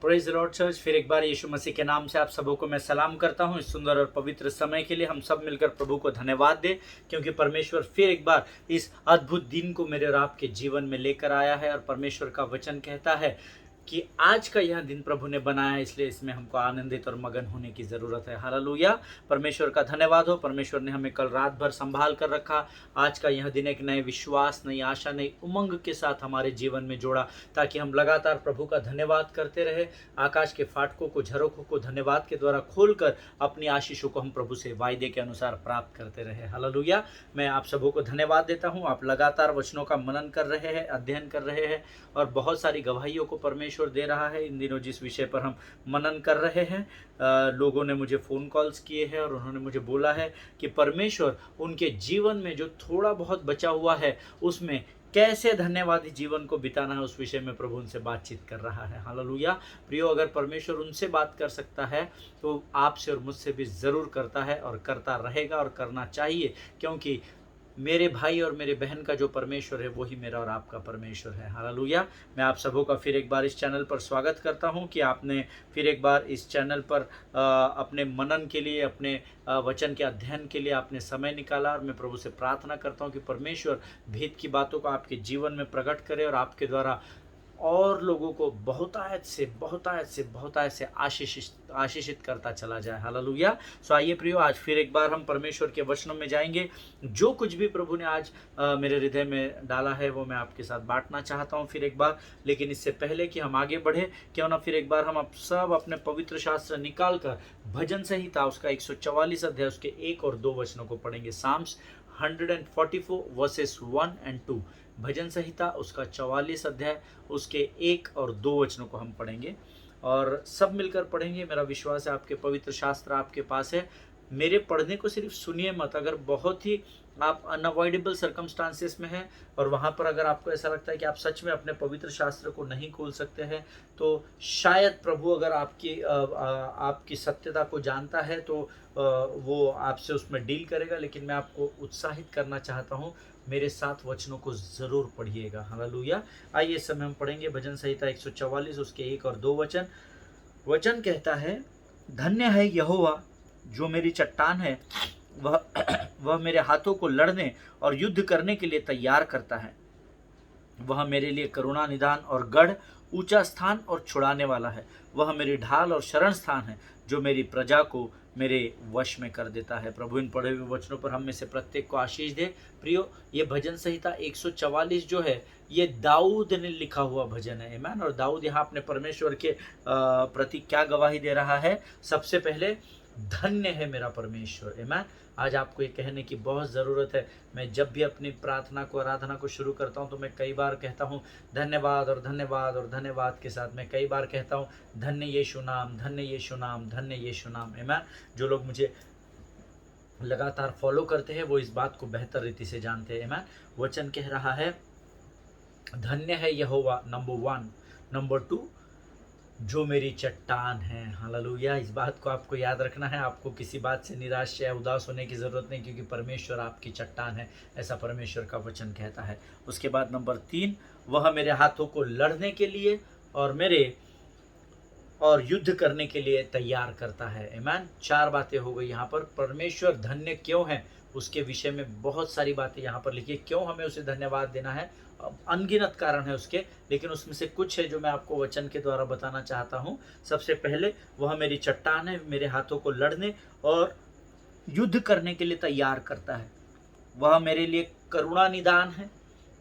Praise Lord church. फिर एक बार यीशु मसीह के नाम से आप सबों को मैं सलाम करता हूं। इस सुंदर और पवित्र समय के लिए हम सब मिलकर प्रभु को धन्यवाद दें, क्योंकि परमेश्वर फिर एक बार इस अद्भुत दिन को मेरे और आपके जीवन में लेकर आया है। और परमेश्वर का वचन कहता है कि आज का यह दिन प्रभु ने बनाया, इसलिए इसमें हमको आनंदित और मगन होने की ज़रूरत है। हालेलुया, परमेश्वर का धन्यवाद हो। परमेश्वर ने हमें कल रात भर संभाल कर रखा। आज का यह दिन एक नए विश्वास, नई आशा, नई उमंग के साथ हमारे जीवन में जोड़ा, ताकि हम लगातार प्रभु का धन्यवाद करते रहे। आकाश के फाटकों को, झरोखों को धन्यवाद के द्वारा खोलकर अपनी आशीषों को हम प्रभु से वायदे के अनुसार प्राप्त करते रहे। हालेलुया, मैं आप सबों को धन्यवाद देता हूँ। आप लगातार वचनों का मनन कर रहे हैं, अध्ययन कर रहे हैं, और बहुत सारी गवाहियों को परमेश्वर दे रहा है। इन दिनों जिस विषय पर हम मनन कर रहे हैं, लोगों ने मुझे फ़ोन कॉल्स किए हैं और उन्होंने मुझे बोला है कि परमेश्वर उनके जीवन में जो थोड़ा बहुत बचा हुआ है उसमें कैसे धन्यवादी जीवन को बिताना है, उस विषय में प्रभु उनसे बातचीत कर रहा है। हालेलुया प्रियो, अगर परमेश्वर उनसे बात कर सकता है तो आपसे और मुझसे भी ज़रूर करता है और करता रहेगा और करना चाहिए, क्योंकि मेरे भाई और मेरे बहन का जो परमेश्वर है वही मेरा और आपका परमेश्वर है। हालेलुया, मैं आप सबों का फिर एक बार इस चैनल पर स्वागत करता हूं कि आपने फिर एक बार इस चैनल पर अपने मनन के लिए, अपने वचन के अध्ययन के लिए आपने समय निकाला। और मैं प्रभु से प्रार्थना करता हूं कि परमेश्वर भेद की बातों को आपके जीवन में प्रकट करे और आपके द्वारा और लोगों को बहुतायत से आशीषित करता चला जाए। हालेलुया। सो आइए प्रियो, आज फिर एक बार हम परमेश्वर के वचनों में जाएंगे। जो कुछ भी प्रभु ने आज मेरे हृदय में डाला है वो मैं आपके साथ बांटना चाहता हूँ फिर एक बार। लेकिन इससे पहले कि हम आगे बढ़े, क्यों ना फिर एक बार हम सब अपने पवित्र शास्त्र निकाल कर भजन संहिता उसका 144 अध्याय उसके 1 और 2 वचनों को पढ़ेंगे। साम्स 144 वर्सेस 1 and 2, भजन संहिता उसका 44 अध्याय उसके 1 और 2 वचनों को हम पढ़ेंगे और सब मिलकर पढ़ेंगे। मेरा विश्वास है आपके पवित्र शास्त्र आपके पास है। मेरे पढ़ने को सिर्फ सुनिए मत। अगर बहुत ही आप अनअवॉइडेबल सर्कमस्टांसेस में हैं और वहाँ पर अगर आपको ऐसा लगता है कि आप सच में अपने पवित्र शास्त्र को नहीं खोल सकते हैं, तो शायद प्रभु अगर आपकी सत्यता को जानता है तो वो आपसे उसमें डील करेगा। लेकिन मैं आपको उत्साहित करना चाहता हूँ, मेरे साथ वचनों को ज़रूर पढ़िएगा। हालेलुया। आइए इस समय हम पढ़ेंगे भजन संहिता 144 उसके 1 और 2 वचन। वचन कहता है, धन्य है यहोवा जो मेरी चट्टान है, वह मेरे हाथों को लड़ने और युद्ध करने के लिए तैयार करता है। वह मेरे लिए करुणा निदान और गढ़, ऊंचा स्थान और छुड़ाने वाला है। वह मेरी ढाल और शरण स्थान है, जो मेरी प्रजा को मेरे वश में कर देता है। प्रभु इन पढ़े हुए वचनों पर हम में से प्रत्येक को आशीष दे। प्रियो, ये भजन संहिता 144 जो है ये दाऊद ने लिखा हुआ भजन है। आमीन। और दाऊद यहाँ अपने परमेश्वर के प्रति क्या गवाही दे रहा है? सबसे पहले, धन्य है मेरा परमेश्वर। आमीन। आज आपको ये कहने की बहुत ज़रूरत है। मैं जब भी अपनी प्रार्थना को, आराधना को शुरू करता हूँ तो मैं कई बार कहता हूँ धन्यवाद और धन्यवाद और धन्यवाद के साथ मैं कई बार कहता हूँ धन्य यीशु नाम, धन्य यीशु नाम, धन्य यीशु नाम। आमीन। जो लोग मुझे लगातार फॉलो करते हैं वो इस बात को बेहतर रीति से जानते हैं। आमीन। वचन कह रहा है, धन्य है यहोवा, नंबर 1। नंबर 2, जो मेरी चट्टान है। हालेलुया। इस बात को आपको याद रखना है। आपको किसी बात से निराश या उदास होने की ज़रूरत नहीं, क्योंकि परमेश्वर आपकी चट्टान है, ऐसा परमेश्वर का वचन कहता है। उसके बाद नंबर 3, वह मेरे हाथों को लड़ने के लिए और युद्ध करने के लिए तैयार करता है। आमीन। 4 बातें हो गई यहाँ पर। परमेश्वर धन्य क्यों है उसके विषय में बहुत सारी बातें यहाँ पर लिखी है। क्यों हमें उसे धन्यवाद देना है, अनगिनत कारण है उसके, लेकिन उसमें से कुछ है जो मैं आपको वचन के द्वारा बताना चाहता हूँ। सबसे पहले, वह मेरी चट्टान है, मेरे हाथों को लड़ने और युद्ध करने के लिए तैयार करता है। वह मेरे लिए करुणा निदान है,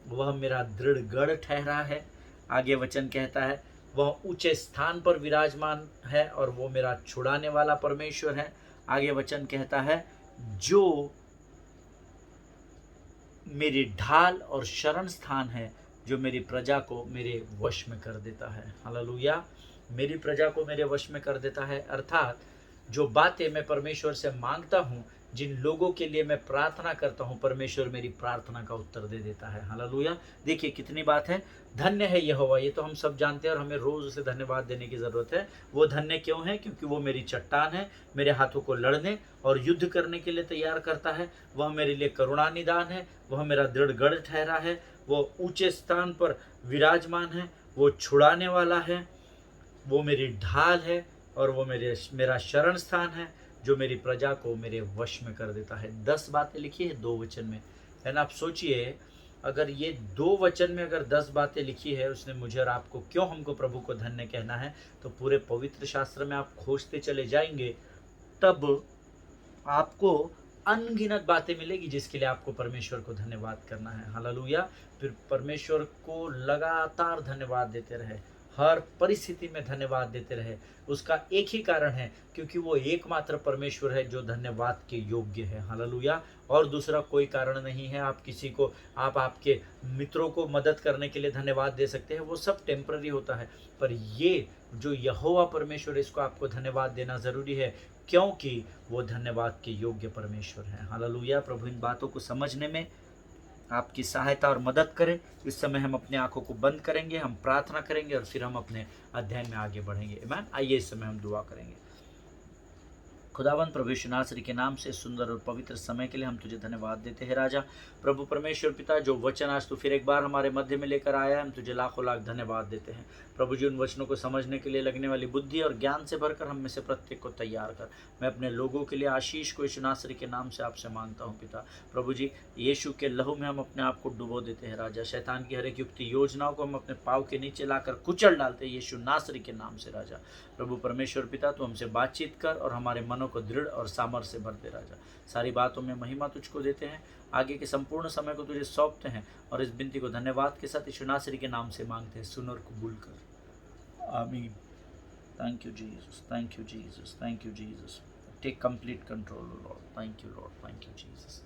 वह मेरा दृढ़ गढ़ ठहरा है। आगे वचन कहता है, वह ऊंचे स्थान पर विराजमान है और वो मेरा छुड़ाने वाला परमेश्वर है। आगे वचन कहता है, जो मेरी ढाल और शरण स्थान है, जो मेरी प्रजा को मेरे वश में कर देता है। हालेलुया। मेरी प्रजा को मेरे वश में कर देता है, अर्थात जो बातें मैं परमेश्वर से मांगता हूँ, जिन लोगों के लिए मैं प्रार्थना करता हूँ, परमेश्वर मेरी प्रार्थना का उत्तर दे देता है। हालेलुया। देखिए कितनी बात है। धन्य है यहोवा, ये तो हम सब जानते हैं और हमें रोज़ उसे धन्यवाद देने की ज़रूरत है। वो धन्य क्यों है? क्योंकि वो मेरी चट्टान है, मेरे हाथों को लड़ने और युद्ध करने के लिए तैयार करता है। वह मेरे लिए करुणा निदान है, वह मेरा दृढ़ गढ़ ठहरा है, वो ऊंचे स्थान पर विराजमान है, वो छुड़ाने वाला है, वो मेरी ढाल है और वो मेरा शरण स्थान है, जो मेरी प्रजा को मेरे वश में कर देता है। 10 बातें लिखी है 2 वचन में, है ना। आप सोचिए, अगर ये 2 वचन में अगर 10 बातें लिखी है उसने मुझे और आपको, क्यों हमको प्रभु को धन्य कहना है? तो पूरे पवित्र शास्त्र में आप खोजते चले जाएंगे, तब आपको अनगिनत बातें मिलेगी जिसके लिए आपको परमेश्वर को धन्यवाद करना है। हालेलुया। फिर परमेश्वर को लगातार धन्यवाद देते रहे, हर परिस्थिति में धन्यवाद देते रहे। उसका एक ही कारण है, क्योंकि वो एकमात्र परमेश्वर है जो धन्यवाद के योग्य है। हालेलुया। और दूसरा कोई कारण नहीं है। आप किसी को, आप आपके मित्रों को मदद करने के लिए धन्यवाद दे सकते हैं, वो सब टेम्पररी होता है, पर ये जो यहोवा परमेश्वर, इसको आपको धन्यवाद देना जरूरी है, क्योंकि वो धन्यवाद के योग्य परमेश्वर है। हालेलुया। प्रभु इन बातों को समझने में आपकी सहायता और मदद करें। इस समय हम अपनी आंखों को बंद करेंगे, हम प्रार्थना करेंगे और फिर हम अपने अध्ययन में आगे बढ़ेंगे। आमीन। आइए इस समय हम दुआ करेंगे। खुदावंद प्रभु यीशु नासरी के नाम से सुंदर और पवित्र समय के लिए हम तुझे धन्यवाद देते हैं राजा। प्रभु परमेश्वर पिता, जो वचन आज तू फिर एक बार हमारे मध्य में लेकर आया है, हम तुझे लाखों लाख धन्यवाद देते हैं। प्रभु जी, उन वचनों को समझने के लिए लगने वाली बुद्धि और ज्ञान से भरकर हम में से प्रत्येक को तैयार कर। मैं अपने लोगों के लिए आशीष को यीशु नासरी के नाम से आपसे मांगता हूँ पिता। प्रभु जी, यीशु के लहू में हम अपने आप को डुबो देते हैं राजा। शैतान की हर एक युक्ति योजनाओं को हम अपने पाँव के नीचे लाकर कुचल डालते हैं यीशु नासरी के नाम से राजा। प्रभु परमेश्वर पिता, तू हमसे बातचीत कर और हमारे मनों को दृढ़ और सामर्थ्य से भर दे राजा। सारी बातों में महिमा तुझको देते हैं, आगे के संपूर्ण समय को तुझे सौंपते हैं और इस विनती को धन्यवाद के साथ यीशु नासरी के नाम से मांगते हैं। सुन और कबूल कर। आमीन। Thank you Jesus, thank you Jesus, thank you Jesus. Take complete control Lord. Thank you Lord, thank you Jesus.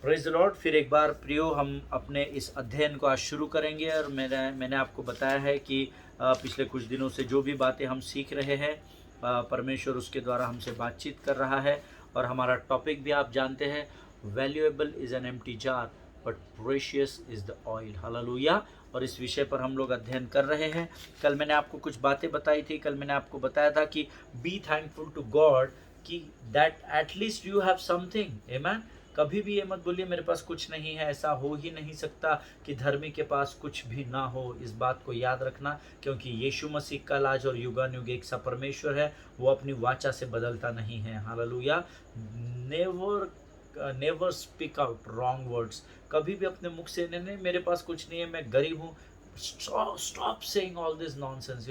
Praise the Lord. फिर एक बार प्रियो, हम अपने इस अध्ययन को आज शुरू करेंगे और मैंने आपको बताया है कि पिछले कुछ दिनों से जो भी बातें हम सीख रहे हैं, परमेश्वर उसके द्वारा हमसे बातचीत कर रहा है। और हमारा टॉपिक भी आप जानते हैं, valuable is an empty jar but precious is the oil. Hallelujah. और इस विषय पर हम लोग अध्ययन कर रहे हैं। कल मैंने आपको कुछ बातें बताई थी। कल मैंने आपको बताया था कि बी थैंकफुल टू गॉड, कि that at least you have something. आमीन। कभी भी ये मत बोलिए मेरे पास कुछ नहीं है, ऐसा हो ही नहीं सकता कि धर्मी के पास कुछ भी ना हो। इस बात को याद रखना, क्योंकि यीशु मसीह कल आज और युगानुयुग एक सा परमेश्वर है, वो अपनी वाचा से बदलता नहीं है। Hallelujah. Never speak out wrong words. कभी भी अपने मुख से नहीं मेरे पास कुछ नहीं है, मैं गरीब हूँ, stop saying all this nonsense.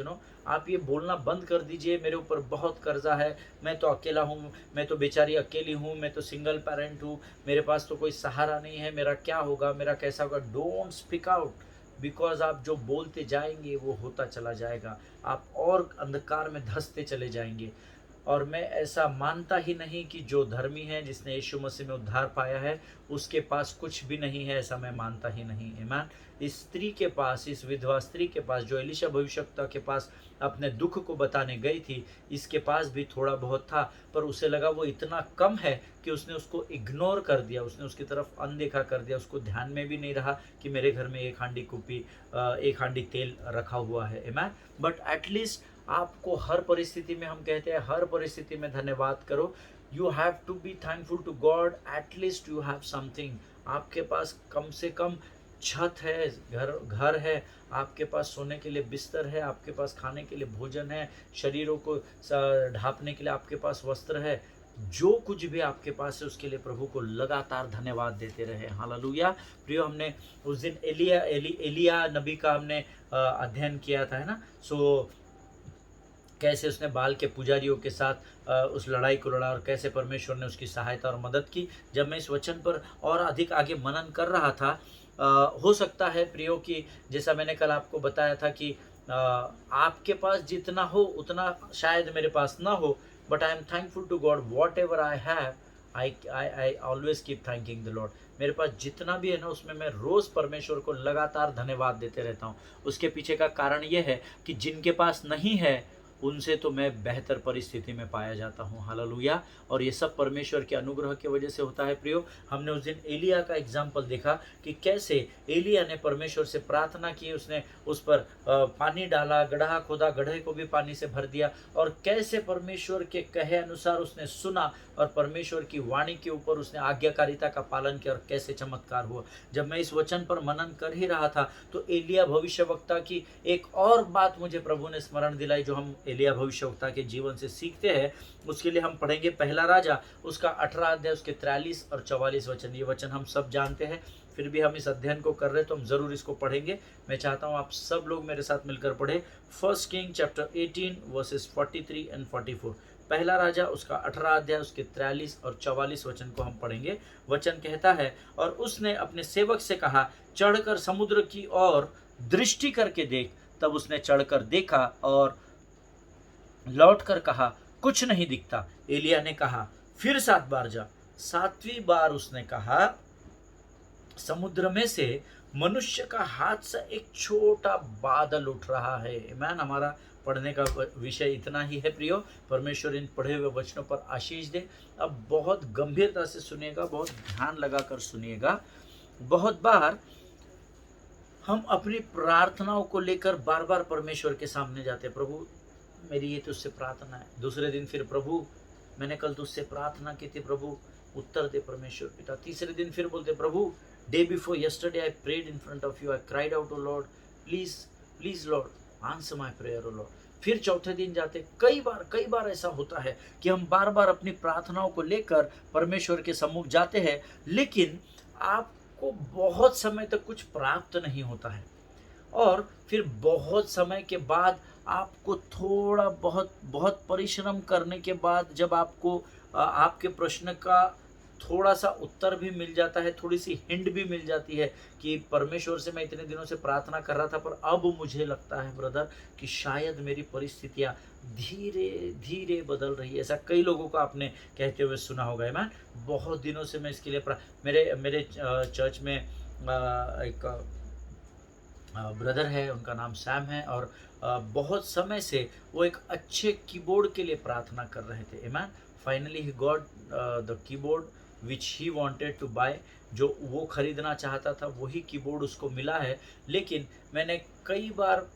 आप ये बोलना बंद कर दीजिए, मेरे ऊपर बहुत कर्जा है, मैं तो अकेला हूँ, मैं तो बेचारी अकेली हूँ, मैं तो सिंगल पेरेंट हूँ, मेरे पास तो कोई सहारा नहीं है, मेरा क्या होगा, मेरा कैसा होगा। डोंट स्पीक आउट, बिकॉज आप जो बोलते जाएंगे वो होता चला जाएगा। आप और अंधकार में धंसते चले जाएंगे। और मैं ऐसा मानता ही नहीं कि जो धर्मी है, जिसने यीशु मसीह में उद्धार पाया है, उसके पास कुछ भी नहीं है, ऐसा मैं मानता ही नहीं। आमीन। इस स्त्री के पास, इस विधवा स्त्री के पास, जो एलीशा भविष्यवक्ता के पास अपने दुख को बताने गई थी, इसके पास भी थोड़ा बहुत था, पर उसे लगा वो इतना कम है कि उसने उसको इग्नोर कर दिया, उसने उसकी तरफ अनदेखा कर दिया। उसको ध्यान में भी नहीं रहा कि मेरे घर में एक हांडी तेल रखा हुआ है। आमीन। बट एटलीस्ट आपको हर परिस्थिति में, हम कहते हैं हर परिस्थिति में धन्यवाद करो। You have to be thankful to God, at least you have something. आपके पास कम से कम छत है, घर है, आपके पास सोने के लिए बिस्तर है, आपके पास खाने के लिए भोजन है, शरीरों को ढांपने के लिए आपके पास वस्त्र है। जो कुछ भी आपके पास है उसके लिए प्रभु को लगातार धन्यवाद देते रहे। हालेलुया। प्रियो, हमने उस दिन एलिया नबी का हमने अध्ययन किया था, है ना। सो कैसे उसने बाल के पुजारियों के साथ उस लड़ाई को लड़ा और कैसे परमेश्वर ने उसकी सहायता और मदद की। जब मैं इस वचन पर और अधिक आगे मनन कर रहा था, हो सकता है प्रियो कि जैसा मैंने कल आपको बताया था कि आपके पास जितना हो उतना शायद मेरे पास ना हो, but I am thankful to God whatever I have, I always keep thanking the Lord. मेरे पास जितना भी है ना, उसमें मैं रोज़ परमेश्वर को लगातार धन्यवाद देते रहता हूँ। उसके पीछे का कारण यह है कि जिनके पास नहीं है उनसे तो मैं बेहतर परिस्थिति में पाया जाता हूँ। हालेलुया। और ये सब परमेश्वर के अनुग्रह की वजह से होता है प्रियो। हमने उस दिन एलिया का एग्जाम्पल देखा कि कैसे एलिया ने परमेश्वर से प्रार्थना की, उसने उस पर पानी डाला, गड्ढा खोदा, गड्ढे को भी पानी से भर दिया, और कैसे परमेश्वर के कहे अनुसार उसने सुना और परमेश्वर की वाणी के ऊपर उसने आज्ञाकारिता का पालन किया, और कैसे चमत्कार हुआ। जब मैं इस वचन पर मनन कर ही रहा था तो एलिया भविष्यवक्ता की एक और बात मुझे प्रभु ने स्मरण दिलाई, जो हम एलिया भविष्यवक्ता के जीवन से सीखते हैं। उसके लिए हम पढ़ेंगे पहला राजा उसका 18 अध्याय उसके 43 और 44 वचन। ये वचन हम सब जानते हैं, फिर भी हम इस अध्ययन को कर रहे हैं तो हम जरूर इसको पढ़ेंगे। मैं चाहता हूं आप सब लोग मेरे साथ मिलकर पढ़े। 1 किंग चैप्टर 18 वर्सेस 43 एंड 44। पहला राजा उसका 18 अध्याय उसके 43 और 44 वचन को हम पढ़ेंगे। वचन कहता है, और उसने अपने सेवक से कहा, चढ़कर समुद्र की ओर दृष्टि करके देख। तब उसने चढ़कर देखा और लौटकर कहा, कुछ नहीं दिखता। एलिया ने कहा, फिर 7 बार जा। 7वीं बार उसने कहा, समुद्र में से मनुष्य का हाथ सा एक छोटा बादल उठ रहा है। आमीन। हमारा पढ़ने का विषय इतना ही है प्रियो। परमेश्वर इन पढ़े हुए वचनों पर आशीष दे। अब बहुत गंभीरता से सुनिएगा, बहुत ध्यान लगाकर सुनिएगा। बहुत बार हम अपनी प्रार्थनाओं को लेकर बार बार परमेश्वर के सामने जाते हैं, प्रभु मेरी ये तुझसे प्रार्थना है। दूसरे दिन फिर, प्रभु मैंने कल तुझसे प्रार्थना की थी, प्रभु उत्तर दे परमेश्वर पिता। तीसरे दिन फिर बोलते, प्रभु day before yesterday I prayed in front of you, I cried out, O Lord please please Lord answer my prayer, O Lord. फिर चौथे दिन जाते। कई बार ऐसा होता है कि हम बार बार अपनी प्रार्थनाओं को लेकर परमेश्वर के सम्मुख जाते हैं, लेकिन आपको बहुत समय तक कुछ प्राप्त नहीं होता है, और फिर बहुत समय के बाद आपको थोड़ा बहुत परिश्रम करने के बाद जब आपको आपके प्रश्न का थोड़ा सा उत्तर भी मिल जाता है, थोड़ी सी हिंट भी मिल जाती है कि परमेश्वर से मैं इतने दिनों से प्रार्थना कर रहा था, पर अब मुझे लगता है ब्रदर कि शायद मेरी परिस्थितियाँ धीरे धीरे बदल रही है। ऐसा कई लोगों को आपने कहते हुए सुना होगा। मैन बहुत दिनों से मैं इसके लिए मेरे चर्च में एक ब्रदर है, उनका नाम सैम है, और बहुत समय से वो एक अच्छे कीबोर्ड के लिए प्रार्थना कर रहे थे। आमीन। Finally he got the keyboard which he wanted to buy. जो वो खरीदना चाहता था वही कीबोर्ड उसको मिला है। लेकिन मैंने कई बार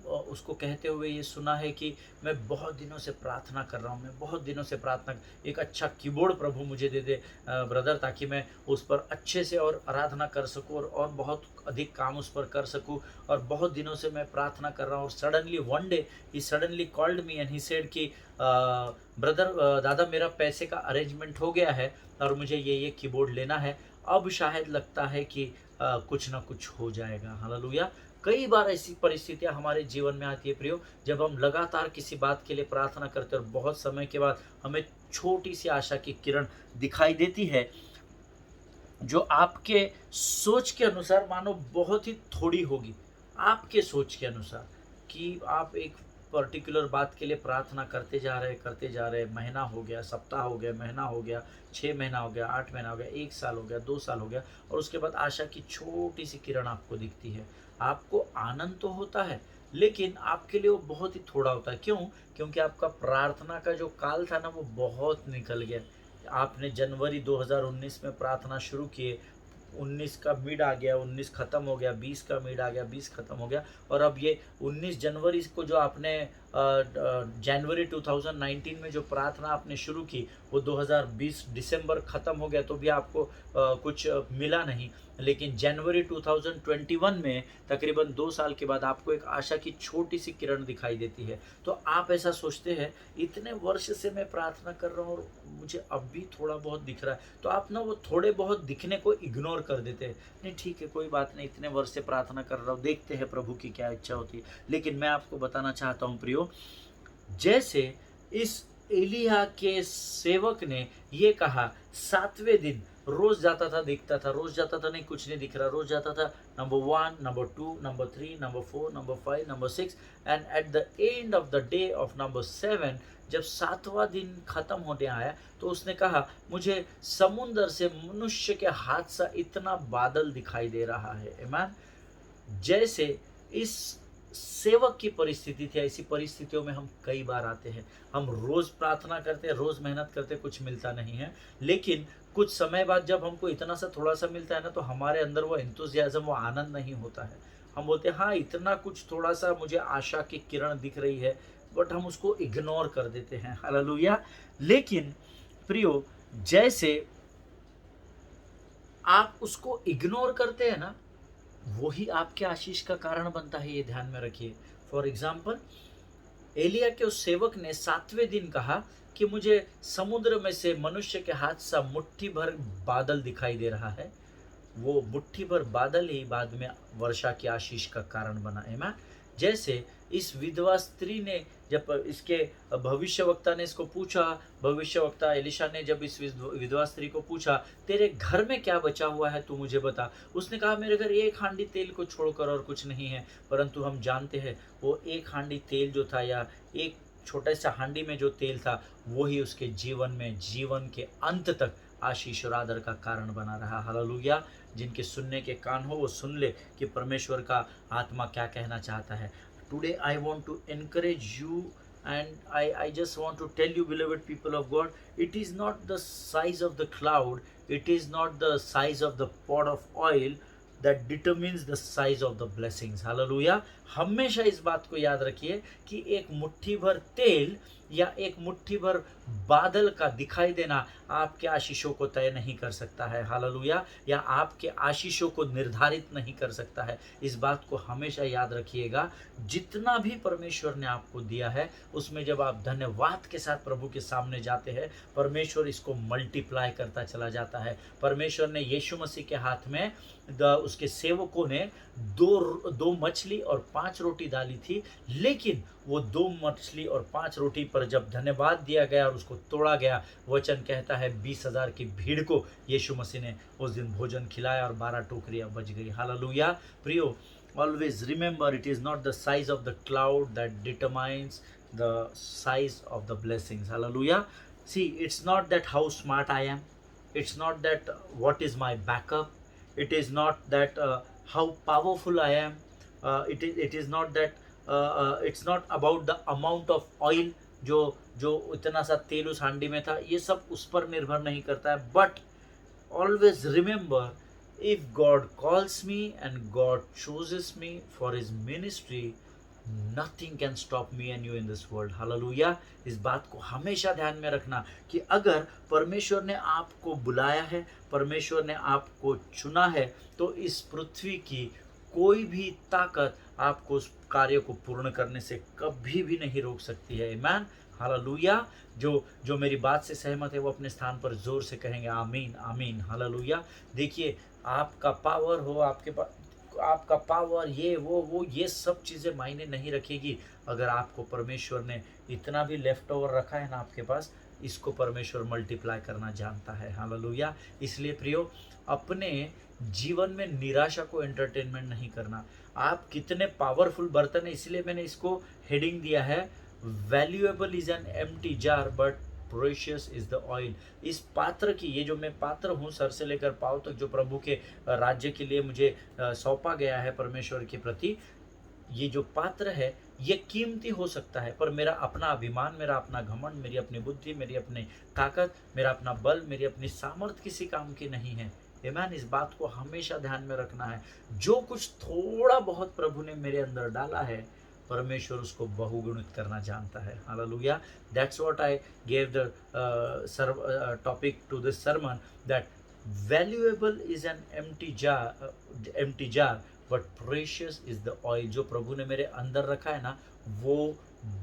उसको कहते हुए ये सुना है कि मैं बहुत दिनों से प्रार्थना कर रहा हूँ, मैं बहुत दिनों से प्रार्थना, एक अच्छा कीबोर्ड प्रभु मुझे दे दे ब्रदर, ताकि मैं उस पर अच्छे से और आराधना कर सकूँ और बहुत अधिक काम उस पर कर सकूँ। और बहुत दिनों से मैं प्रार्थना कर रहा हूँ। और suddenly one day he suddenly called me and he said कि ब्रदर दादा मेरा पैसे का अरेंजमेंट हो गया है और मुझे ये कीबोर्ड लेना है। अब शायद लगता है कि कुछ ना कुछ हो जाएगा। हालेलुया। कई बार ऐसी परिस्थितियां हमारे जीवन में आती है प्रियो, जब हम लगातार किसी बात के लिए प्रार्थना करते हैं और बहुत समय के बाद हमें छोटी सी आशा की किरण दिखाई देती है, जो आपके सोच के अनुसार मानो बहुत ही थोड़ी होगी, आपके सोच के अनुसार, कि आप एक पर्टिकुलर बात के लिए प्रार्थना करते जा रहे, महीना हो गया, सप्ताह हो गया, महीना हो गया, 6 महीना हो गया, 8 महीना हो गया, 1 साल हो गया, 2 साल हो गया, और उसके बाद आशा की छोटी सी किरण आपको दिखती है। आपको आनंद तो होता है, लेकिन आपके लिए वो बहुत ही थोड़ा होता है। क्यों? क्योंकि आपका प्रार्थना का जो काल था ना, वो बहुत निकल गया। आपने जनवरी 2019 में प्रार्थना शुरू किए, 19 का मिड आ गया, 19 खत्म हो गया, 20 का मिड आ गया, 20 खत्म हो गया, और अब ये 19 जनवरी को जो आपने जनवरी 2019 में जो प्रार्थना आपने शुरू की, वो 2020 दिसंबर खत्म हो गया, तो भी आपको कुछ मिला नहीं। लेकिन जनवरी 2021 में तकरीबन 2 साल के बाद आपको एक आशा की छोटी सी किरण दिखाई देती है। तो आप ऐसा सोचते हैं, इतने वर्ष से मैं प्रार्थना कर रहा हूँ और मुझे अब भी थोड़ा बहुत दिख रहा है, तो आप ना वो थोड़े बहुत दिखने को इग्नोर कर देते हैं। नहीं ठीक है, कोई बात नहीं, इतने वर्ष से प्रार्थना कर रहा हूँ, देखते हैं प्रभु की क्या इच्छा होती है। लेकिन मैं आपको बताना चाहता हूँ प्रियो, जैसे इस एलिया के सेवक ने ये कहा, 7वें दिन रोज जाता था, दिखता था, रोज जाता था, नहीं कुछ नहीं दिख रहा, रोज जाता था, number 1, number 2, number 3, number 4, number 5, number 6, and at the end of the day of number 7, जब 7वां दिन खत्म होने आया, तो उसने कहा, मुझे समुंदर से मनुष्य के हाथ सा इतना बादल दिखाई दे रहा है। आमीन। जैसे इस सेवक की परिस्थिति थी। ऐसी परिस्थितियों में हम कई बार आते हैं, हम रोज प्रार्थना करते हैं, रोज मेहनत करते हैं, कुछ मिलता नहीं है। लेकिन कुछ समय बाद जब हमको इतना सा थोड़ा सा मिलता है ना, तो हमारे अंदर वो एंथुसियाज्म, वो आनंद नहीं होता है। हम बोलते हैं हाँ इतना कुछ, थोड़ा सा मुझे आशा की किरण दिख रही है, बट हम उसको इग्नोर कर देते हैं। हालेलुया। लेकिन प्रियो, जैसे आप उसको इग्नोर करते हैं ना, वही आपके आशीष का कारण बनता है, ये ध्यान में रखिए। फॉर एग्जाम्पल, एलिया के उस सेवक ने 7वें दिन कहा कि मुझे समुद्र में से मनुष्य के हाथ सा मुट्ठी भर बादल दिखाई दे रहा है। वो मुट्ठी भर बादल ही बाद में वर्षा की आशीष का कारण बना। आमीन। जैसे इस विधवा स्त्री ने, जब इसके भविष्यवक्ता ने इसको पूछा, भविष्यवक्ता एलिशा ने जब इस विधवा स्त्री को पूछा, तेरे घर में क्या बचा हुआ है, तू मुझे बता। उसने कहा मेरे घर एक हांडी तेल को छोड़कर और कुछ नहीं है। परंतु हम जानते हैं वो एक हांडी तेल जो था, या एक छोटे सा हांडी में जो तेल था, वही उसके जीवन में, जीवन के अंत तक आशीष और आदर का कारण बना रहा। हालेलुया। जिनके सुनने के कान हो वो सुन ले कि परमेश्वर का आत्मा क्या कहना चाहता है। Today I want to encourage you, and I just want to tell you, beloved people of God, it is not the size of the cloud, it is not the size of the pot of oil that determines the size of the blessings. Hallelujah. हमेशा इस बात को याद रखिए कि एक मुट्ठी भर तेल या एक मुट्ठी भर बादल का दिखाई देना आपके आशीषों को तय नहीं कर सकता है। हालेलुया। या आपके आशीषों को निर्धारित नहीं कर सकता है। इस बात को हमेशा याद रखिएगा। जितना भी परमेश्वर ने आपको दिया है, उसमें जब आप धन्यवाद के साथ प्रभु के सामने जाते हैं, परमेश्वर इसको मल्टीप्लाई करता चला जाता है। परमेश्वर ने यीशु मसीह के हाथ में, उसके सेवकों ने दो मछली और 5 रोटी डाली थी, लेकिन वो 2 मछली और 5 रोटी पर जब धन्यवाद दिया गया और उसको तोड़ा गया, वचन कहता है 20,000 की भीड़ को यीशु मसीह ने उस दिन भोजन खिलाया और 12 टोकरियां बच गई। हालेलुया। प्रियो, always remember, it is not the size of the cloud that determines the size of the blessings. Hallelujah. See, it's not that how smart I am, it's not that what is my backup, it is not that how powerful I am, it is not that it's not about the amount of oil, जो जो इतना सा तेल उस हांडी में था, ये सब उस पर निर्भर नहीं करता है। But always remember, if God calls me and God chooses me for his ministry, nothing can stop me and you in this world. Hallelujah. इस बात को हमेशा ध्यान में रखना कि अगर परमेश्वर ने आपको बुलाया है, परमेश्वर ने आपको चुना है, तो इस पृथ्वी की कोई भी ताकत आपको उस कार्य को पूर्ण करने से कभी भी नहीं रोक सकती है। आमीन। हालेलुया। जो मेरी बात से सहमत है वो अपने स्थान पर जोर से कहेंगे आमीन, आमीन, हालेलुया। देखिए, आपका पावर हो, आपका पावर, ये वो ये सब चीज़ें मायने नहीं रखेगी अगर आपको परमेश्वर ने इतना भी लेफ्ट ओवर रखा है ना आपके पास, इसको परमेश्वर मल्टीप्लाई करना जानता है। हालेलुया। इसलिए प्रियो, अपने जीवन में निराशा को एंटरटेनमेंट नहीं करना। आप कितने पावरफुल बर्तन है, इसलिए मैंने इसको हेडिंग दिया है, valuable is an empty jar but precious is the oil. इस पात्र की, ये जो मैं पात्र हूँ, सर से लेकर पाँव तक जो प्रभु के राज्य के लिए मुझे सौंपा गया है परमेश्वर के प्रति, ये जो पात्र है ये कीमती हो सकता है, पर मेरा अपना अभिमान, मेरा अपना घमंड, मेरी अपनी बुद्धि, मेरी अपनी ताकत, मेरा अपना बल, मेरी अपनी सामर्थ्य किसी काम की नहीं है। आमीन। इस बात को हमेशा ध्यान में रखना है। जो कुछ थोड़ा बहुत प्रभु ने मेरे अंदर डाला है, परमेश्वर उसको बहुगुणित करना जानता है। हालेलुया। That's what I gave the topic to this sermon, that valuable is an empty jar but precious is the oil। जो प्रभु ने मेरे अंदर रखा है ना, वो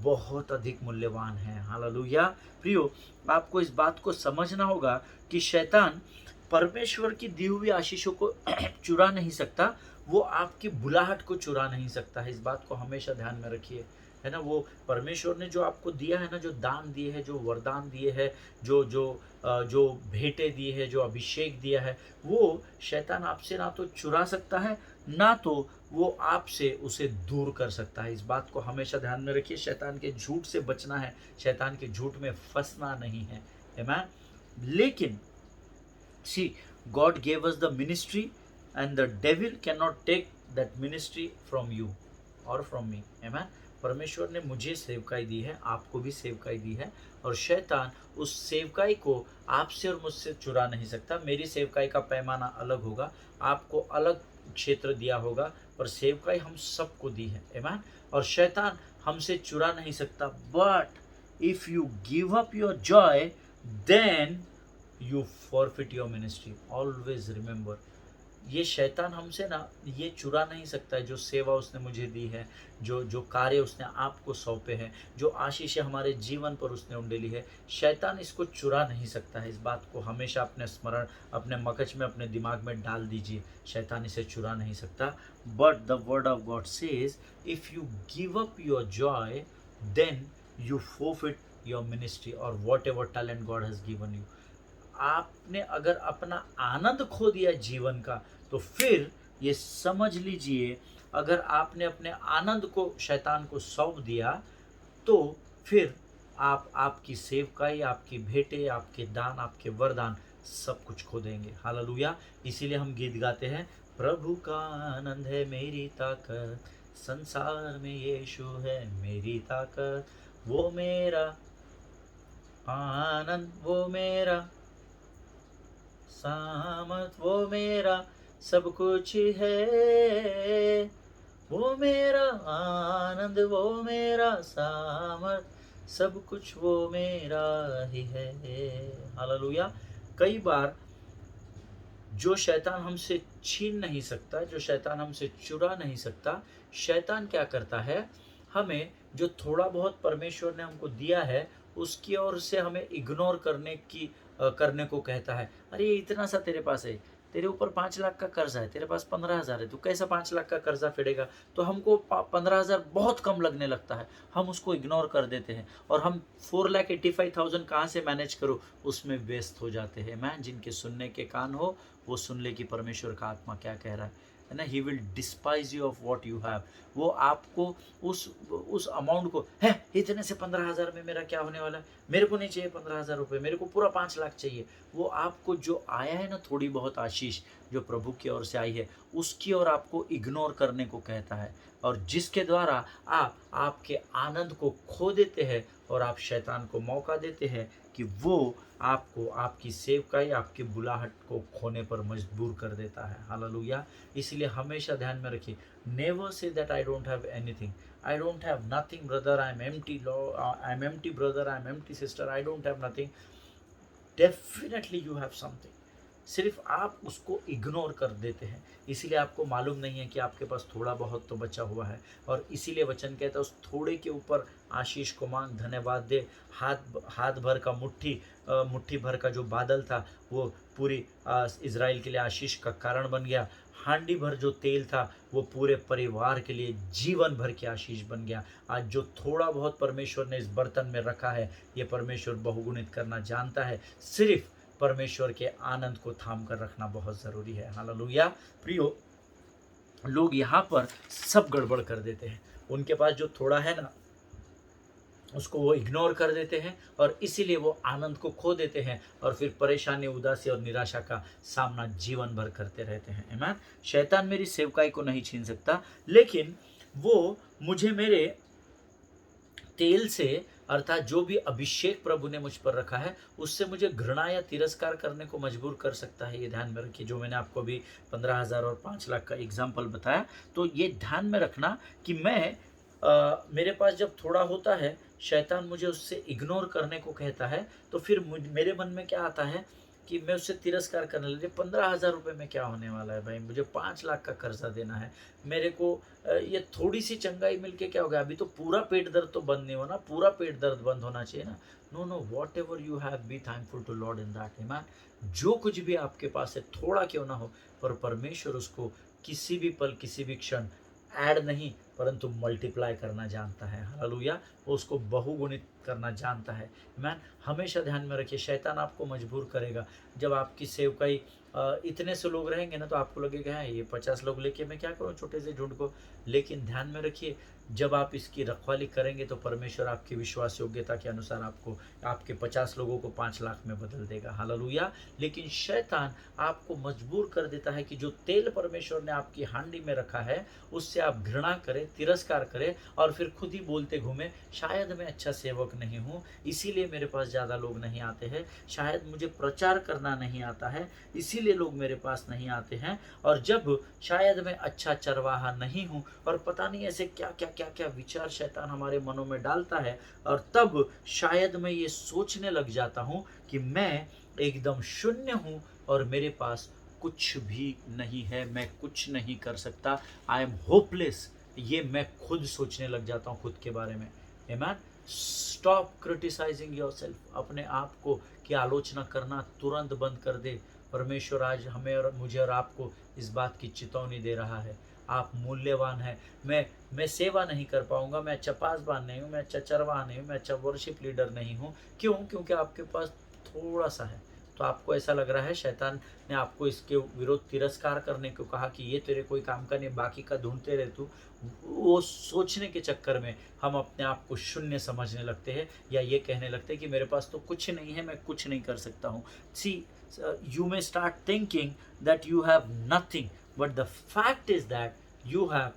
बहुत अधिक मूल्यवान है। हालेलुया। प्रियो, आपको इस बात को समझना होगा कि शैतान परमेश्वर की दी हुई आशीषों को चुरा नहीं सकता, वो आपकी बुलाहट को चुरा नहीं सकता है। इस बात को हमेशा ध्यान में रखिए, है ना। वो परमेश्वर ने जो आपको दिया है ना, जो दान दिए हैं, जो वरदान दिए हैं, जो भेंटें दिए हैं, जो अभिषेक दिया है, वो शैतान आपसे ना तो चुरा सकता है, ना तो वो आपसे उसे दूर कर सकता है। इस बात को हमेशा ध्यान में रखिए। शैतान के झूठ से बचना है, शैतान के झूठ में फंसना नहीं है। आमीन। लेकिन see, God gave us the ministry and the devil cannot take that ministry from you. और फ्रॉम मी। आमेन। परमेश्वर ने मुझे सेवकाई दी है, आपको भी सेवकाई दी है, और शैतान उस सेवकाई को आपसे और मुझसे चुरा नहीं सकता। मेरी सेवकाई का पैमाना अलग होगा, आपको अलग क्षेत्र दिया होगा, पर सेवकाई हम सबको दी है। आमेन। और शैतान हमसे चुरा नहीं सकता। But if you give up your joy, then you forfeit your ministry. Always remember, ये शैतान हमसे ना ये चुरा नहीं सकता है। जो सेवा उसने मुझे दी है, जो जो कार्य उसने आपको सौंपे हैं, जो आशीष हमारे जीवन पर उसने उंडेली है, शैतान इसको चुरा नहीं सकता है। इस बात को हमेशा अपने स्मरण, अपने मगज में, अपने दिमाग में डाल दीजिए, शैतान इसे चुरा नहीं सकता। But the word of God says, if you give up your joy, then you forfeit your ministry और whatever talent God has given you. आपने अगर अपना आनंद खो दिया जीवन का, तो फिर ये समझ लीजिए, अगर आपने अपने आनंद को शैतान को सौंप दिया, तो फिर आप आपकी सेवकाई, आपकी भेंटें, आपके दान, आपके वरदान सब कुछ खो देंगे। हालेलुया। इसीलिए हम गीत गाते हैं, प्रभु का आनंद है मेरी ताकत, संसार में यीशु है मेरी ताकत, वो मेरा आनंद, वो मेरा सामर्थ, वो मेरा सब कुछ है, वो मेरा आनंद, वो मेरा सामर्थ, सब कुछ वो मेरा ही है। हालेलुया। कई बार जो शैतान हमसे छीन नहीं सकता, जो शैतान हमसे चुरा नहीं सकता, शैतान क्या करता है, हमें जो थोड़ा बहुत परमेश्वर ने हमको दिया है उसकी ओर से हमें इग्नोर करने को कहता है। अरे ये इतना सा तेरे पास है, तेरे ऊपर 5 लाख का कर्जा है, तेरे पास 15,000 है, तू कैसा 5 लाख का कर्जा फेडेगा? तो हमको 15,000 बहुत कम लगने लगता है, हम उसको इग्नोर कर देते हैं, और हम 4,85,000 कहाँ से मैनेज करो उसमें व्यस्त हो जाते हैं। मैं जिनके सुनने के कान हो वो सुन ले कि परमेश्वर का आत्मा क्या कह रहा है ना। He will despise you of what you have. वो आपको उस अमाउंट को, है इतने से 15,000 में मेरा क्या होने वाला है, मेरे को नहीं चाहिए 15,000 रुपये, मेरे को पूरा 5 लाख चाहिए। वो आपको जो आया है ना, थोड़ी बहुत आशीष जो प्रभु की ओर से आई है, उसकी ओर आपको इग्नोर करने को कहता है, और जिसके द्वारा आप आपके आनंद को खो देते हैं, और आप शैतान को मौका देते हैं कि वो आपको आपकी सेवकाई, आपकी बुलाहट को खोने पर मजबूर कर देता है। हालेलुया। इसलिए हमेशा ध्यान में रखिए, never say that I don't have anything, I don't have nothing brother, I am empty, I am empty brother, I am empty sister, I don't have nothing. Definitely you have something, सिर्फ आप उसको ignore कर देते हैं। इसीलिए आपको मालूम नहीं है कि आपके पास थोड़ा बहुत तो बचा हुआ है, और इसीलिए वचन कहता है उस थोड़े के ऊपर आशीष को मांग, धन्यवाद दे। हाथ भर का मुट्ठी भर का जो बादल था वो पूरी इज़राइल के लिए आशीष का कारण बन गया। हांडी भर जो तेल था वो पूरे परिवार के लिए जीवन भर की आशीष बन गया। आज जो थोड़ा बहुत परमेश्वर ने इस बर्तन में रखा है, ये परमेश्वर बहुगुणित करना जानता है। सिर्फ परमेश्वर के आनंद को थाम कर रखना बहुत ज़रूरी है। हालेलुया। प्रियो, लोग यहाँ पर सब गड़बड़ कर देते हैं, उनके पास जो थोड़ा है ना उसको वो इग्नोर कर देते हैं, और इसीलिए वो आनंद को खो देते हैं, और फिर परेशानी, उदासी और निराशा का सामना जीवन भर करते रहते हैं। आमीन। शैतान मेरी सेवकाई को नहीं छीन सकता, लेकिन वो मुझे मेरे तेल से, अर्थात जो भी अभिषेक प्रभु ने मुझ पर रखा है, उससे मुझे घृणा या तिरस्कार करने को मजबूर कर सकता है। ये ध्यान में रखिए। जो मैंने आपको अभी 15,000 और 5 लाख का एग्जाम्पल बताया, तो ये ध्यान में रखना कि मेरे पास जब थोड़ा होता है, शैतान मुझे उससे इग्नोर करने को कहता है, तो फिर मेरे मन में क्या आता है कि मैं उससे तिरस्कार करने लगे। 15,000 रुपये में क्या होने वाला है भाई, मुझे 5 लाख का कर्जा देना है, मेरे को ये थोड़ी सी चंगाई मिलके क्या हो गया, अभी तो पूरा पेट दर्द तो बंद नहीं होना, पूरा पेट दर्द बंद होना चाहिए ना। No, whatever you have, be thankful to Lord in that. आमीन। जो कुछ भी आपके पास है, थोड़ा क्यों ना हो, पर परमेश्वर उसको किसी भी पल, किसी भी क्षण ऐड नहीं परंतु मल्टीप्लाई करना जानता है। हालेलुया। वो उसको बहुगुणित करना जानता है। मैन हमेशा ध्यान में रखिए, शैतान आपको मजबूर करेगा। जब आपकी सेवकाई इतने से लोग रहेंगे ना, तो आपको लगेगा है ये 50 लोग लेके मैं क्या करूँ छोटे से झुंड को। लेकिन ध्यान में रखिए, जब आप इसकी रखवाली करेंगे तो परमेश्वर आपकी विश्वास योग्यता के अनुसार आपको आपके 50 लोगों को 5 लाख में बदल देगा। हालेलुया। लेकिन शैतान आपको मजबूर कर देता है कि जो तेल परमेश्वर ने आपकी हांडी में रखा है उससे आप घृणा करें, तिरस्कार करे और फिर खुद ही बोलते घूमे, शायद मैं अच्छा सेवक नहीं हूँ, इसीलिए मेरे पास ज़्यादा लोग नहीं आते हैं, शायद मुझे प्रचार करना नहीं आता है, इसीलिए लोग मेरे पास नहीं आते हैं, और जब शायद मैं अच्छा चरवाहा नहीं हूँ, और पता नहीं ऐसे क्या क्या क्या क्या विचार शैतान हमारे मनों में डालता है, और तब शायद मैं ये सोचने लग जाता हूँ कि मैं एकदम शून्य हूँ और मेरे पास कुछ भी नहीं है, मैं कुछ नहीं कर सकता, आई एम होपलेस। ये मैं खुद सोचने लग जाता हूँ खुद के बारे में। आमेन। Stop criticising yourself. अपने आप को की आलोचना करना तुरंत बंद कर दे। परमेश्वर आज हमें और मुझे और आपको इस बात की चेतावनी दे रहा है, आप मूल्यवान हैं। मैं सेवा नहीं कर पाऊंगा, मैं अच्छा पासवान नहीं हूँ, मैं अच्छा चरवाहा नहीं हूँ, मैं अच्छा वर्शिप लीडर नहीं हूँ। क्यों? क्योंकि आपके पास थोड़ा सा है। तो आपको ऐसा लग रहा है शैतान ने आपको इसके विरोध तिरस्कार करने को कहा कि ये तेरे कोई काम का नहीं, बाकी का ढूंढते रहे तू। वो सोचने के चक्कर में हम अपने आप को शून्य समझने लगते हैं, या ये कहने लगते हैं कि मेरे पास तो कुछ नहीं है, मैं कुछ नहीं कर सकता हूँ। सी, you may start thinking that you have nothing, but the fact is that you have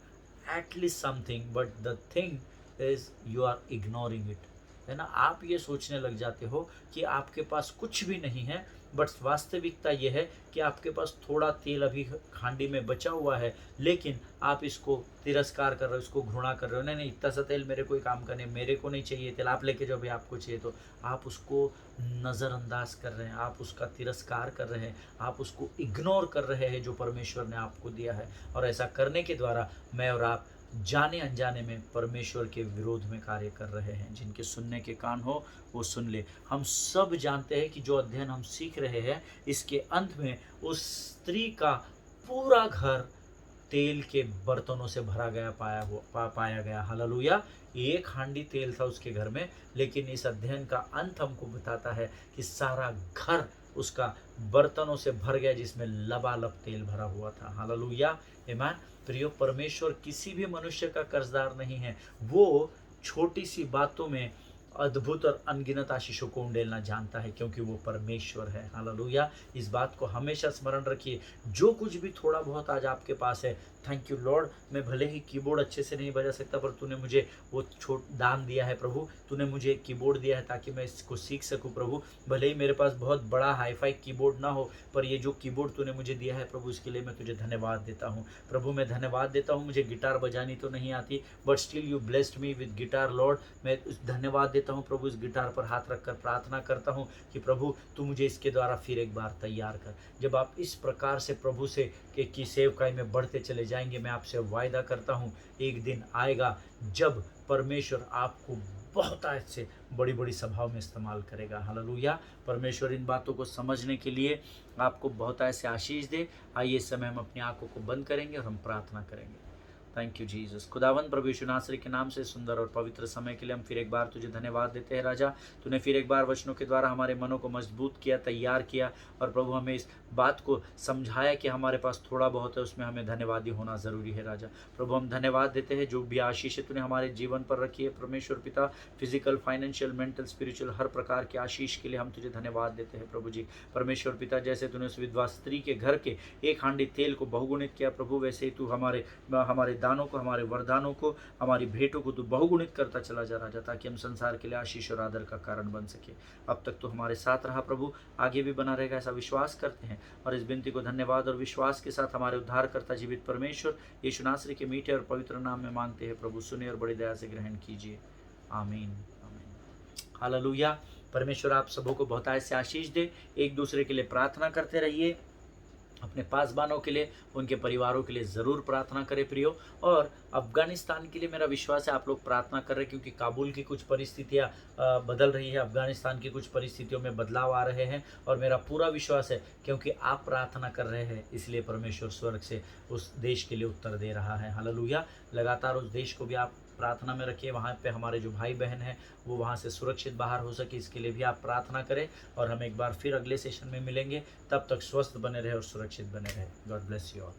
at least something, but the thing is you are ignoring it, है ना। आप ये सोचने लग जाते हो कि आपके पास कुछ भी नहीं है, बट वास्तविकता ये है कि आपके पास थोड़ा तेल अभी हांडी में बचा हुआ है, लेकिन आप इसको तिरस्कार कर रहे हो, इसको घृणा कर रहे हो। नहीं नहीं, इतना सा तेल मेरे कोई काम का नहीं, मेरे को नहीं चाहिए तेल, आप लेके जाओ भी, आपको चाहिए तो। आप उसको नज़रअंदाज कर रहे हैं, आप उसका तिरस्कार कर रहे हैं, आप उसको इग्नोर कर रहे हैं जो परमेश्वर ने आपको दिया है। और ऐसा करने के द्वारा मैं और आप जाने अनजाने में परमेश्वर के विरोध में कार्य कर रहे हैं। जिनके सुनने के कान हो वो सुन ले। हम सब जानते हैं कि जो अध्ययन हम सीख रहे हैं, इसके अंत में उस स्त्री का पूरा घर तेल के बर्तनों से भरा गया पाया गया। हालेलुया। एक हांडी तेल था उसके घर में, लेकिन इस अध्ययन का अंत हमको बताता है कि सारा घर उसका बर्तनों से भर गया, जिसमें लबालब तेल भरा हुआ था। हालेलुया। आमीन। प्रियो, परमेश्वर किसी भी मनुष्य का कर्जदार नहीं है। वो छोटी सी बातों में अद्भुत और अनगिनत आशीषों को उंडेलना जानता है, क्योंकि वो परमेश्वर है। हालेलुया। इस बात को हमेशा स्मरण रखिए। जो कुछ भी थोड़ा बहुत आज आपके पास है, थैंक यू लॉर्ड। मैं भले ही कीबोर्ड अच्छे से नहीं बजा सकता, पर तूने मुझे वो दान दिया है प्रभु, तूने मुझे कीबोर्ड दिया है ताकि मैं इसको सीख सकूं प्रभु। भले ही मेरे पास बहुत बड़ा हाईफाई कीबोर्ड ना हो, पर ये जो कीबोर्ड तूने मुझे दिया है प्रभु, इसके लिए मैं तुझे धन्यवाद देता हूँ प्रभु। मैं धन्यवाद देता हूँ, मुझे गिटार बजानी तो नहीं आती, but still you blessed me with guitar Lord. मैं धन्यवाद देता हूँ प्रभु। इस गिटार पर हाथ रखकर प्रार्थना करता हूँ कि प्रभु तू मुझे इसके द्वारा फिर एक बार तैयार कर। जब आप इस प्रकार से प्रभु से की सेवकाई में बढ़ते चले जाएंगे, मैं आपसे वायदा करता हूँ एक दिन आएगा जब परमेश्वर आपको बहुत ऐसे बड़ी बड़ी सभाओं में इस्तेमाल करेगा। हालेलुया। परमेश्वर इन बातों को समझने के लिए आपको बहुत ऐसे आशीष दे। आइए इस समय हम अपनी आंखों को बंद करेंगे और हम प्रार्थना करेंगे। Thank you Jesus. खुदावंद प्रभु यीशु नासरी के नाम से सुंदर और पवित्र समय के लिए हम फिर एक बार तुझे धन्यवाद देते हैं राजा। तूने फिर एक बार वचनों के द्वारा हमारे मनों को मजबूत किया, तैयार किया, और प्रभु हमें इस बात को समझाया कि हमारे पास थोड़ा बहुत है, उसमें हमें धन्यवादी होना ज़रूरी है राजा। प्रभु हम धन्यवाद देते हैं जो भी आशीष तूने हमारे जीवन पर रखी है परमेश्वर पिता, फिजिकल, फाइनेंशियल, मेंटल, स्पिरिचुअल, हर प्रकार के आशीष के लिए हम तुझे धन्यवाद देते हैं प्रभु जी। परमेश्वर पिता, जैसे तूने उस विधवा स्त्री के घर के एक हांडी तेल को बहुगुणित किया प्रभु, वैसे ही तू हमारे दानों को, हमारे वरदानों को, हमारी भेंटों को तू बहुगुणित करता चला जा राजा, ताकि हम संसार के लिए आशीष और आदर का कारण बन सके। अब तक तो हमारे साथ रहा प्रभु, आगे भी बना रहेगा ऐसा विश्वास करते हैं, और इस विनती को धन्यवाद और विश्वास के साथ हमारे उद्धारकर्ता जीवित परमेश्वर यीशु नासरी के मीठे और पवित्र नाम में मांगते हैं प्रभु। सुने और बड़ी दया से ग्रहण कीजिए। आमीन आमीन। हालेलुया। परमेश्वर आप सबों को बहुत ऐसे आशीष दे। एक दूसरे के लिए प्रार्थना करते रहिए, अपने पासबानों के लिए, उनके परिवारों के लिए ज़रूर प्रार्थना करें प्रियो। और अफ़गानिस्तान के लिए मेरा विश्वास है आप लोग प्रार्थना कर रहे हैं, क्योंकि काबुल की कुछ परिस्थितियाँ बदल रही है, अफ़गानिस्तान की कुछ परिस्थितियों में बदलाव आ रहे हैं, और मेरा पूरा विश्वास है क्योंकि आप प्रार्थना कर रहे हैं, इसलिए परमेश्वर स्वर्ग से उस देश के लिए उत्तर दे रहा है। हालेलुया। लगातार उस देश को भी आप प्रार्थना में रखिए। वहाँ पे हमारे जो भाई बहन हैं वो वहाँ से सुरक्षित बाहर हो सके, इसके लिए भी आप प्रार्थना करें। और हम एक बार फिर अगले सेशन में मिलेंगे। तब तक स्वस्थ बने रहे और सुरक्षित बने रहे। God bless you all.